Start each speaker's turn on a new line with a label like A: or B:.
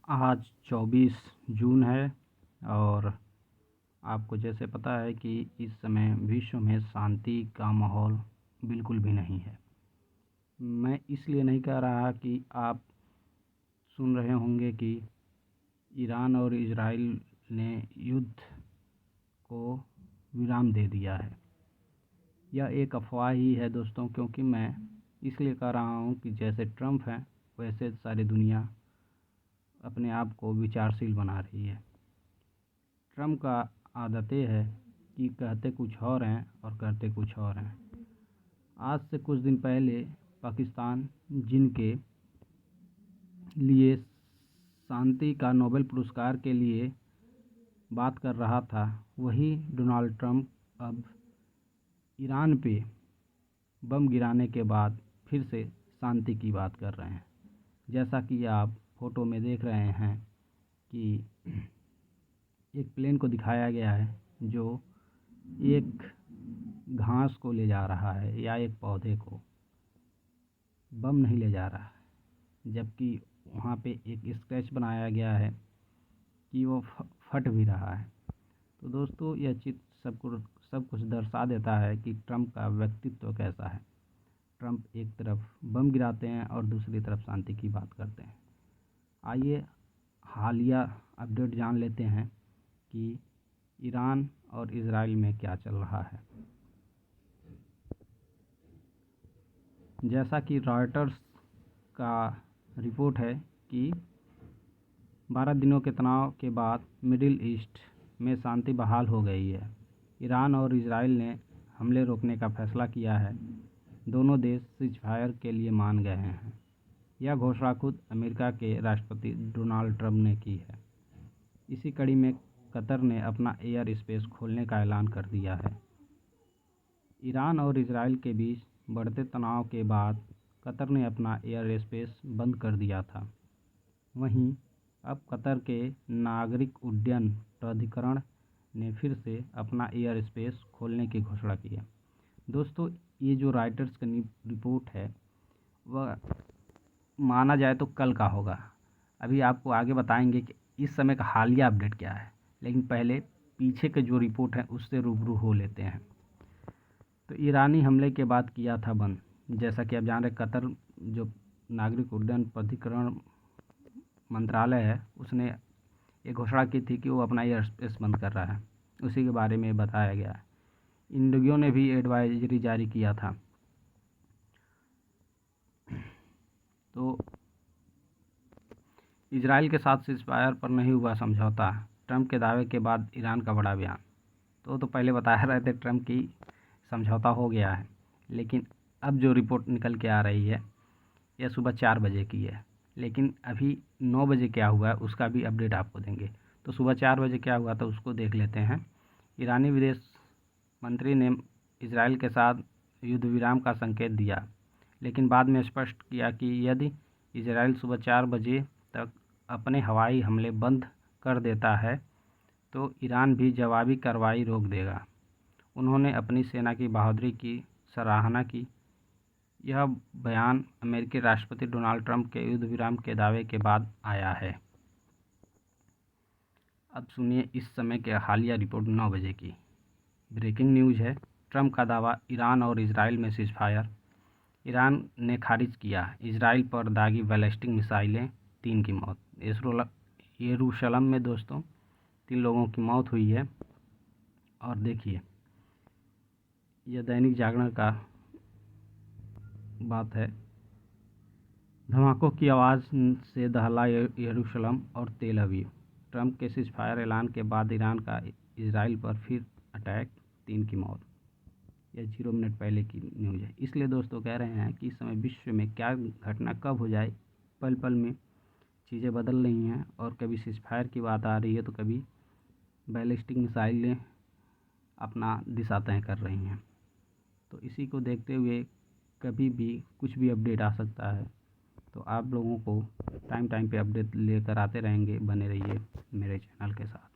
A: आज 24 जून है और आपको जैसे पता है कि इस समय विश्व में शांति का माहौल बिल्कुल भी नहीं है। मैं इसलिए नहीं कह रहा कि आप सुन रहे होंगे कि ईरान और इजराइल ने युद्ध को विराम दे दिया है। यह एक अफ़वाह ही है दोस्तों, क्योंकि मैं इसलिए कह रहा हूँ कि जैसे ट्रम्प हैं वैसे सारी दुनिया अपने आप को विचारशील बना रही है। ट्रम्प का आदत ये है कि कहते कुछ और हैं और करते कुछ और हैं। आज से कुछ दिन पहले पाकिस्तान जिनके लिए शांति का नोबेल पुरस्कार के लिए बात कर रहा था, वही डोनाल्ड ट्रम्प अब ईरान पे बम गिराने के बाद फिर से शांति की बात कर रहे हैं। जैसा कि आप फ़ोटो में देख रहे हैं कि एक प्लेन को दिखाया गया है जो एक घास को ले जा रहा है या एक पौधे को, बम नहीं ले जा रहा है। जबकि वहाँ पे एक स्केच बनाया गया है कि वो फट भी रहा है। तो दोस्तों, यह चित्र सब कुछ दर्शा देता है कि ट्रम्प का व्यक्तित्व कैसा है। ट्रम्प एक तरफ बम गिराते हैं और दूसरी तरफ शांति की बात करते हैं। आइए हालिया अपडेट जान लेते हैं कि ईरान और इजराइल में क्या चल रहा है। जैसा कि रॉयटर्स का रिपोर्ट है कि 12 दिनों के तनाव के बाद मिडिल ईस्ट में शांति बहाल हो गई है। ईरान और इजराइल ने हमले रोकने का फैसला किया है। दोनों देश सीज़फायर के लिए मान गए हैं। यह घोषणा खुद अमेरिका के राष्ट्रपति डोनाल्ड ट्रम्प ने की है। इसी कड़ी में कतर ने अपना एयर स्पेस खोलने का ऐलान कर दिया है। ईरान और इजराइल के बीच बढ़ते तनाव के बाद कतर ने अपना एयर स्पेस बंद कर दिया था। वहीं अब कतर के नागरिक उड्डयन प्राधिकरण ने फिर से अपना एयर स्पेस खोलने की घोषणा की है। दोस्तों, ये जो रॉयटर्स की रिपोर्ट है वह माना जाए तो कल का होगा। अभी आपको आगे बताएंगे कि इस समय का हालिया अपडेट क्या है, लेकिन पहले पीछे के जो रिपोर्ट है उससे रूबरू हो लेते हैं। तो ईरानी हमले के बाद किया था बंद। जैसा कि आप जान रहे, कतर जो नागरिक उड्डयन प्राधिकरण मंत्रालय है उसने ये घोषणा की थी कि वो अपना एयर स्पेस बंद कर रहा है। उसी के बारे में बताया गया है। इंडिगो ने भी एडवाइजरी जारी किया था। तो इजराइल के साथ सीज़फायर पर नहीं हुआ समझौता, ट्रंप के दावे के बाद ईरान का बड़ा बयान। तो पहले बता रहे थे ट्रंप की समझौता हो गया है, लेकिन अब जो रिपोर्ट निकल के आ रही है यह सुबह 4 बजे की है। लेकिन अभी 9 बजे क्या हुआ है उसका भी अपडेट आपको देंगे। तो सुबह 4 बजे क्या हुआ था उसको देख लेते हैं। ईरानी विदेश मंत्री ने इजराइल के साथ युद्ध विराम का संकेत दिया, लेकिन बाद में स्पष्ट किया कि यदि इजराइल सुबह 4 बजे तक अपने हवाई हमले बंद कर देता है तो ईरान भी जवाबी कार्रवाई रोक देगा। उन्होंने अपनी सेना की बहादुरी की सराहना की। यह बयान अमेरिकी राष्ट्रपति डोनाल्ड ट्रंप के युद्ध विराम के दावे के बाद आया है। अब सुनिए इस समय के हालिया रिपोर्ट 9 बजे की। ब्रेकिंग न्यूज़ है, ट्रंप का दावा ईरान और इजराइल में सीज़फायर। ईरान ने खारिज किया इजराइल पर दागी बैलिस्टिक मिसाइलें, 3 की मौत। यरूशलेम में दोस्तों 3 लोगों की मौत हुई है। और देखिए, यह दैनिक जागरण का बात है। धमाकों की आवाज़ से दहला यरूशलेम और तेल अवीव। ट्रंप के सीज़फायर ऐलान के बाद ईरान का इजराइल पर फिर अटैक, 3 की मौत। यह 0 मिनट पहले की न्यूज़ है। इसलिए दोस्तों कह रहे हैं कि इस समय विश्व में क्या घटना कब हो जाए, पल पल में चीज़ें बदल रही हैं। और कभी सीज़फायर की बात आ रही है तो कभी बैलिस्टिक मिसाइलें अपना दिशा तय कर रही हैं। तो इसी को देखते हुए कभी भी कुछ भी अपडेट आ सकता है। तो आप लोगों को टाइम पे अपडेट लेकर आते रहेंगे। बने रहिए मेरे चैनल के साथ।